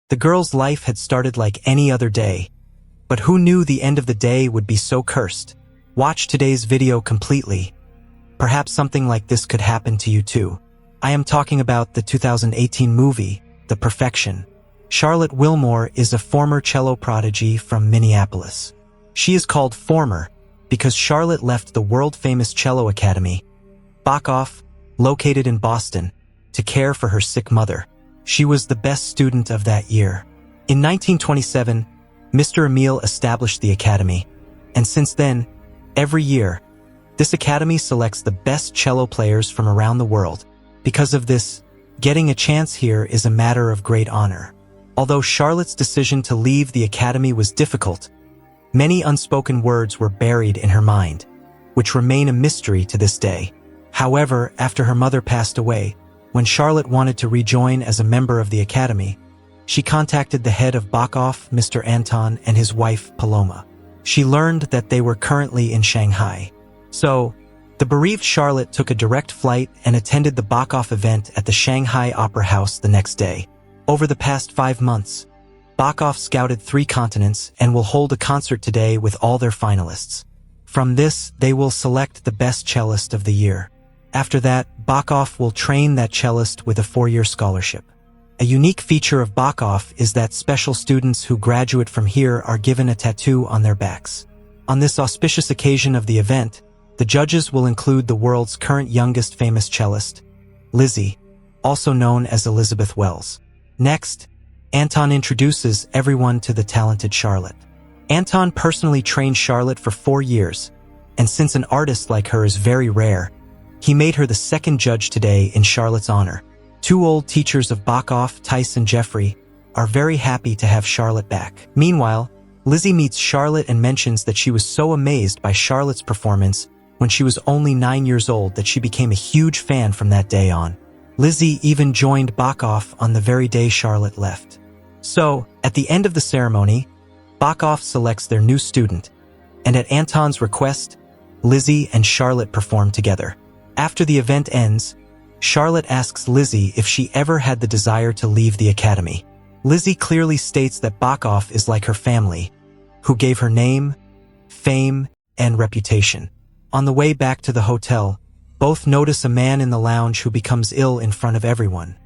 The girl's life had started like any other day, but who knew the end of the day would be so cursed? Watch today's video completely. Perhaps something like this could happen to you too. I am talking about the 2018 movie, The Perfection. Charlotte Wilmore is a former cello prodigy from Minneapolis. She is called former because Charlotte left the world-famous cello academy, Bakoff, located in Boston, to care for her sick mother. She was the best student of that year. In 1927, Mr. Emile established the academy, and since then, every year, this academy selects the best cello players from around the world. Because of this, getting a chance here is a matter of great honor. Although Charlotte's decision to leave the academy was difficult, many unspoken words were buried in her mind, which remain a mystery to this day. However, after her mother passed away, when Charlotte wanted to rejoin as a member of the academy, she contacted the head of Bakoff, Mr. Anton, and his wife, Paloma. She learned that they were currently in Shanghai. So, the bereaved Charlotte took a direct flight and attended the Bakoff event at the Shanghai Opera House the next day. Over the past 5 months, Bakoff scouted 3 continents and will hold a concert today with all their finalists. From this, they will select the best cellist of the year. After that, Bakoff will train that cellist with a 4-year scholarship. A unique feature of Bakoff is that special students who graduate from here are given a tattoo on their backs. On this auspicious occasion of the event, the judges will include the world's current youngest famous cellist, Lizzy, also known as Elizabeth Wells. Next, Anton introduces everyone to the talented Charlotte. Anton personally trained Charlotte for 4 years, and since an artist like her is very rare, he made her the second judge today in Charlotte's honor. 2 old teachers of Bakoff, Tice and Jeffrey, are very happy to have Charlotte back. Meanwhile, Lizzy meets Charlotte and mentions that she was so amazed by Charlotte's performance when she was only 9 years old that she became a huge fan from that day on. Lizzy even joined Bakoff on the very day Charlotte left. So, at the end of the ceremony, Bakoff selects their new student, and at Anton's request, Lizzy and Charlotte perform together. After the event ends, Charlotte asks Lizzy if she ever had the desire to leave the academy. Lizzy clearly states that Bakoff is like her family, who gave her name, fame, and reputation. On the way back to the hotel, both notice a man in the lounge who becomes ill in front of everyone.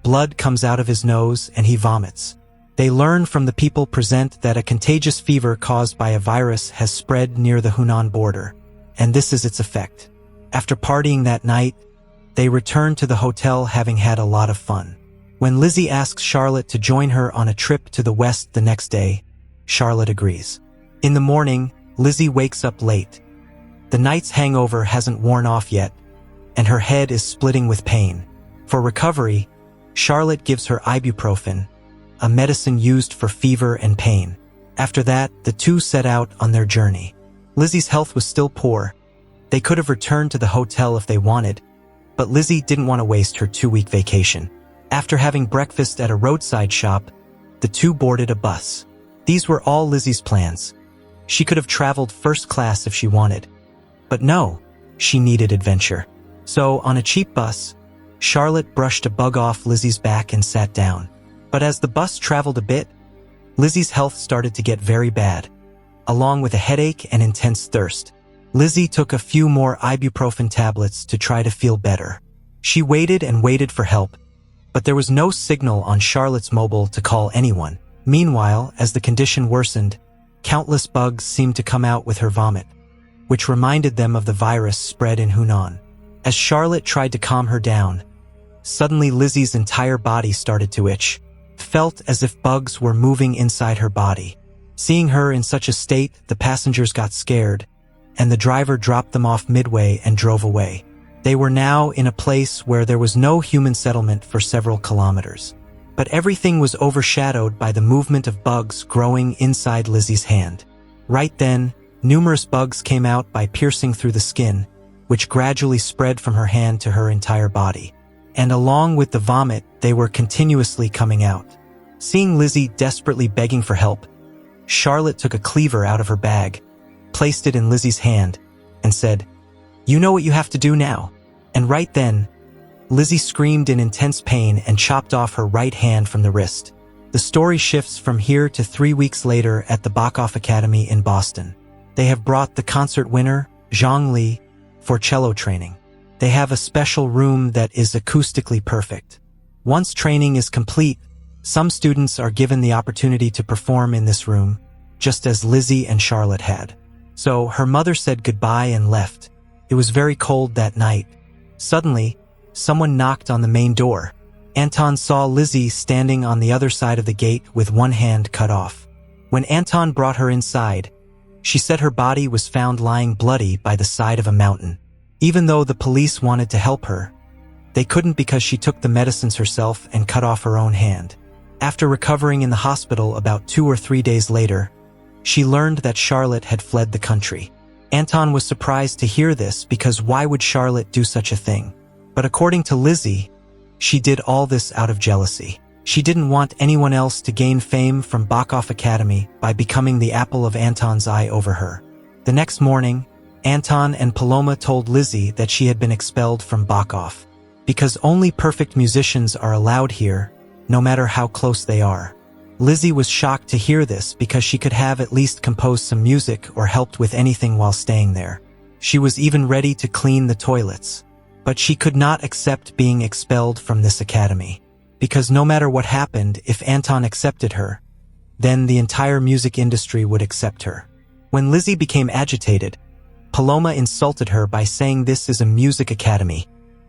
Blood comes out of his nose and he vomits. They learn from the people present that a contagious fever caused by a virus has spread near the Hunan border, and this is its effect. After partying that night, they return to the hotel having had a lot of fun. When Lizzy asks Charlotte to join her on a trip to the west the next day, Charlotte agrees. In the morning, Lizzy wakes up late. The night's hangover hasn't worn off yet, and her head is splitting with pain. For recovery, Charlotte gives her ibuprofen, a medicine used for fever and pain. After that, the two set out on their journey. Lizzy's health was still poor. They could have returned to the hotel if they wanted, but Lizzy didn't want to waste her 2-week vacation. After having breakfast at a roadside shop, the two boarded a bus. These were all Lizzy's plans. She could have traveled first class if she wanted. But no, she needed adventure. So, on a cheap bus, Charlotte brushed a bug off Lizzy's back and sat down. But as the bus traveled a bit, Lizzy's health started to get very bad, along with a headache and intense thirst. Lizzy took a few more ibuprofen tablets to try to feel better. She waited and waited for help, but there was no signal on Charlotte's mobile to call anyone. Meanwhile, as the condition worsened, countless bugs seemed to come out with her vomit, which reminded them of the virus spread in Hunan. As Charlotte tried to calm her down, suddenly Lizzy's entire body started to itch. It felt as if bugs were moving inside her body. Seeing her in such a state, the passengers got scared, and the driver dropped them off midway and drove away. They were now in a place where there was no human settlement for several kilometers. But everything was overshadowed by the movement of bugs growing inside Lizzy's hand. Right then, numerous bugs came out by piercing through the skin, which gradually spread from her hand to her entire body. And along with the vomit, they were continuously coming out. Seeing Lizzy desperately begging for help, Charlotte took a cleaver out of her bag, placed it in Lizzy's hand, and said, "You know what you have to do now." And right then, Lizzy screamed in intense pain and chopped off her right hand from the wrist. The story shifts from here to 3 weeks later at the Bakoff Academy in Boston. They have brought the concert winner, Zhang Li, for cello training. They have a special room that is acoustically perfect. Once training is complete, some students are given the opportunity to perform in this room, just as Lizzy and Charlotte had. So her mother said goodbye and left. It was very cold that night. Suddenly, someone knocked on the main door. Anton saw Lizzy standing on the other side of the gate with one hand cut off. When Anton brought her inside, she said her body was found lying bloody by the side of a mountain. Even though the police wanted to help her, they couldn't because she took the medicines herself and cut off her own hand. After recovering in the hospital about 2 or 3 days later, she learned that Charlotte had fled the country. Anton was surprised to hear this because why would Charlotte do such a thing? But according to Lizzy, she did all this out of jealousy. She didn't want anyone else to gain fame from Bakoff Academy by becoming the apple of Anton's eye over her. The next morning, Anton and Paloma told Lizzy that she had been expelled from Bakoff. Because only perfect musicians are allowed here, no matter how close they are. Lizzy was shocked to hear this because she could have at least composed some music or helped with anything while staying there. She was even ready to clean the toilets. But she could not accept being expelled from this academy. Because no matter what happened, if Anton accepted her, then the entire music industry would accept her. When Lizzy became agitated, Paloma insulted her by saying this is a music academy,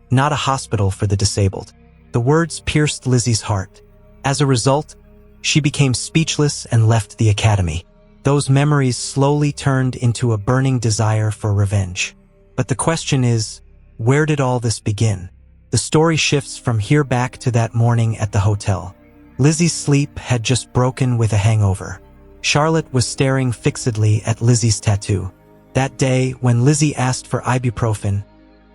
not a hospital for the disabled. The words pierced Lizzy's heart. As a result, she became speechless and left the academy. Those memories slowly turned into a burning desire for revenge. But the question is, where did all this begin? The story shifts from here back to that morning at the hotel. Lizzy's sleep had just broken with a hangover. Charlotte was staring fixedly at Lizzy's tattoo. That day, when Lizzy asked for ibuprofen,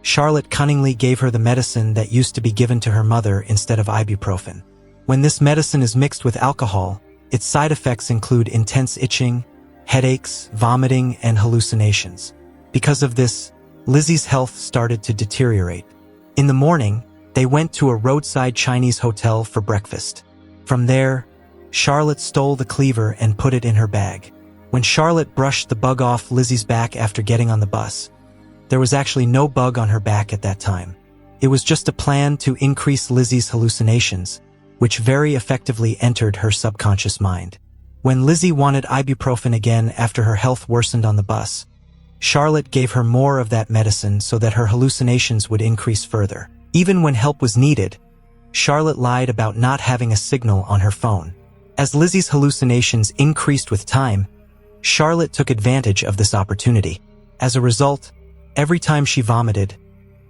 Charlotte cunningly gave her the medicine that used to be given to her mother instead of ibuprofen. When this medicine is mixed with alcohol, its side effects include intense itching, headaches, vomiting, and hallucinations. Because of this, Lizzy's health started to deteriorate. In the morning, they went to a roadside Chinese hotel for breakfast. From there, Charlotte stole the cleaver and put it in her bag. When Charlotte brushed the bug off Lizzy's back after getting on the bus, there was actually no bug on her back at that time. It was just a plan to increase Lizzy's hallucinations, which very effectively entered her subconscious mind. When Lizzy wanted ibuprofen again after her health worsened on the bus, Charlotte gave her more of that medicine so that her hallucinations would increase further. Even when help was needed, Charlotte lied about not having a signal on her phone. As Lizzy's hallucinations increased with time, Charlotte took advantage of this opportunity. As a result, every time she vomited,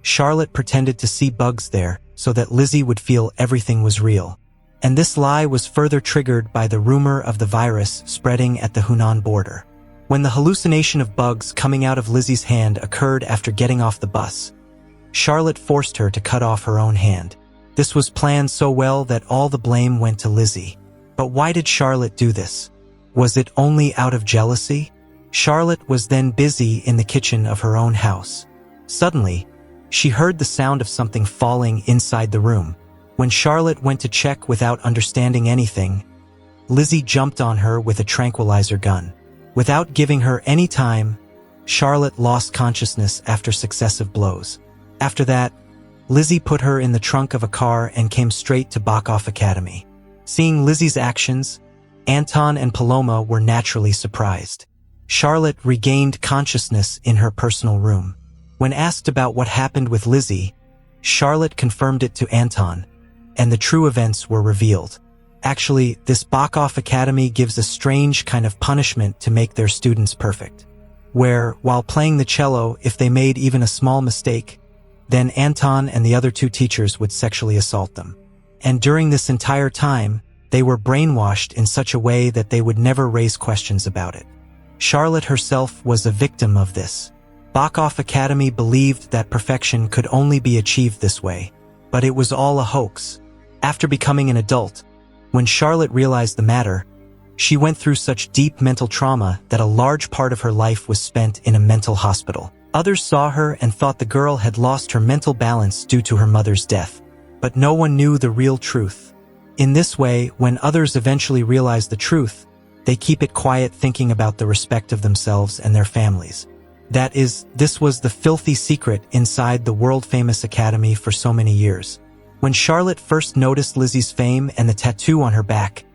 Charlotte pretended to see bugs there so that Lizzy would feel everything was real. And this lie was further triggered by the rumor of the virus spreading at the Hunan border. When the hallucination of bugs coming out of Lizzy's hand occurred after getting off the bus, Charlotte forced her to cut off her own hand. This was planned so well that all the blame went to Lizzy. But why did Charlotte do this? Was it only out of jealousy? Charlotte was then busy in the kitchen of her own house. Suddenly, she heard the sound of something falling inside the room. When Charlotte went to check without understanding anything, Lizzy jumped on her with a tranquilizer gun. Without giving her any time, Charlotte lost consciousness after successive blows. After that, Lizzy put her in the trunk of a car and came straight to Bakoff Academy. Seeing Lizzy's actions, Anton and Paloma were naturally surprised. Charlotte regained consciousness in her personal room. When asked about what happened with Lizzy, Charlotte confirmed it to Anton, and the true events were revealed. Actually, this Bakoff Academy gives a strange kind of punishment to make their students perfect. Where, while playing the cello, if they made even a small mistake, then Anton and the other 2 teachers would sexually assault them. And during this entire time, they were brainwashed in such a way that they would never raise questions about it. Charlotte herself was a victim of this. Bakoff Academy believed that perfection could only be achieved this way, but it was all a hoax. After becoming an adult, when Charlotte realized the matter, she went through such deep mental trauma that a large part of her life was spent in a mental hospital. Others saw her and thought the girl had lost her mental balance due to her mother's death. But no one knew the real truth. In this way, when others eventually realize the truth, they keep it quiet, thinking about the respect of themselves and their families. That is, this was the filthy secret inside the world-famous academy for so many years. When Charlotte first noticed Lizzy's fame and the tattoo on her back,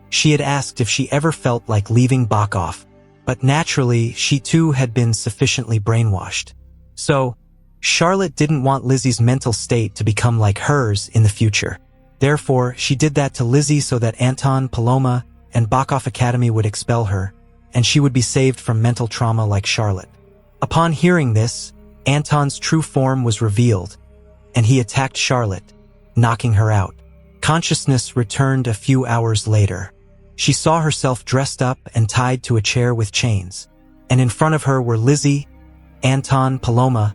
she had asked if she ever felt like leaving Bakoff, but naturally, she too had been sufficiently brainwashed. So, Charlotte didn't want Lizzy's mental state to become like hers in the future. Therefore, she did that to Lizzy so that Anton, Paloma, and Bakoff Academy would expel her, and she would be saved from mental trauma like Charlotte. Upon hearing this, Anton's true form was revealed, and he attacked Charlotte, knocking her out. Consciousness returned a few hours later. She saw herself dressed up and tied to a chair with chains, and in front of her were Lizzy, Anton, Paloma,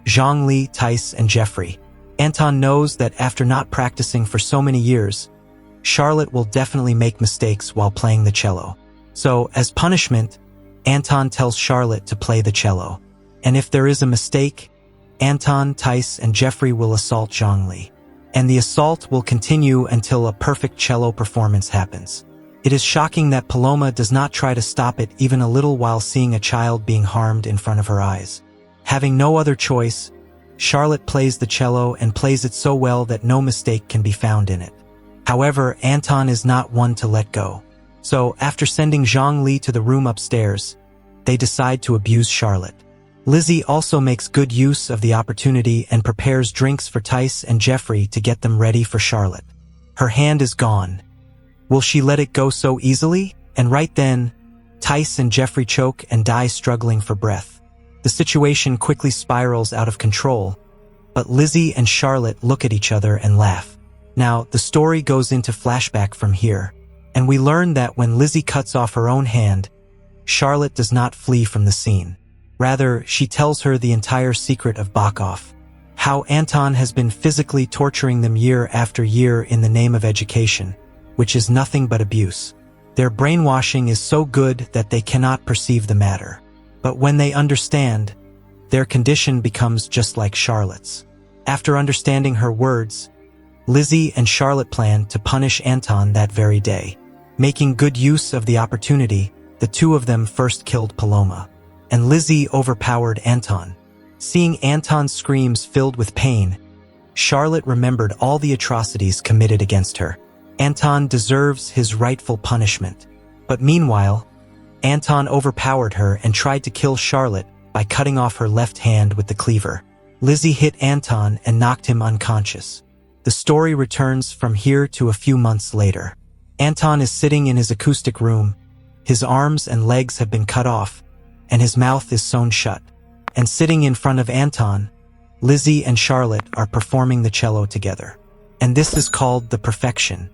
Zhongli, Tice, and Jeffrey. Anton knows that after not practicing for so many years, Charlotte will definitely make mistakes while playing the cello. So, as punishment, Anton tells Charlotte to play the cello. And if there is a mistake, Anton, Tice, and Jeffrey will assault Zhongli. And the assault will continue until a perfect cello performance happens. It is shocking that Paloma does not try to stop it even a little while seeing a child being harmed in front of her eyes. Having no other choice, Charlotte plays the cello and plays it so well that no mistake can be found in it. However, Anton is not one to let go. So, after sending Zhongli to the room upstairs, they decide to abuse Charlotte. Lizzy also makes good use of the opportunity and prepares drinks for Tice and Jeffrey to get them ready for Charlotte. Her hand is gone. Will she let it go so easily? And right then, Tice and Jeffrey choke and die struggling for breath. The situation quickly spirals out of control, but Lizzy and Charlotte look at each other and laugh. Now, the story goes into flashback from here, and we learn that when Lizzy cuts off her own hand, Charlotte does not flee from the scene. Rather, she tells her the entire secret of Bakoff, how Anton has been physically torturing them year after year in the name of education, which is nothing but abuse. Their brainwashing is so good that they cannot perceive the matter. But when they understand, their condition becomes just like Charlotte's. After understanding her words, Lizzy and Charlotte plan to punish Anton that very day. Making good use of the opportunity, the two of them first killed Paloma, and Lizzy overpowered Anton. Seeing Anton's screams filled with pain, Charlotte remembered all the atrocities committed against her. Anton deserves his rightful punishment. But meanwhile, Anton overpowered her and tried to kill Charlotte by cutting off her left hand with the cleaver. Lizzy hit Anton and knocked him unconscious. The story returns from here to a few months later. Anton is sitting in his acoustic room. His arms and legs have been cut off, and his mouth is sewn shut. And sitting in front of Anton, Lizzy and Charlotte are performing the cello together. And this is called the perfection.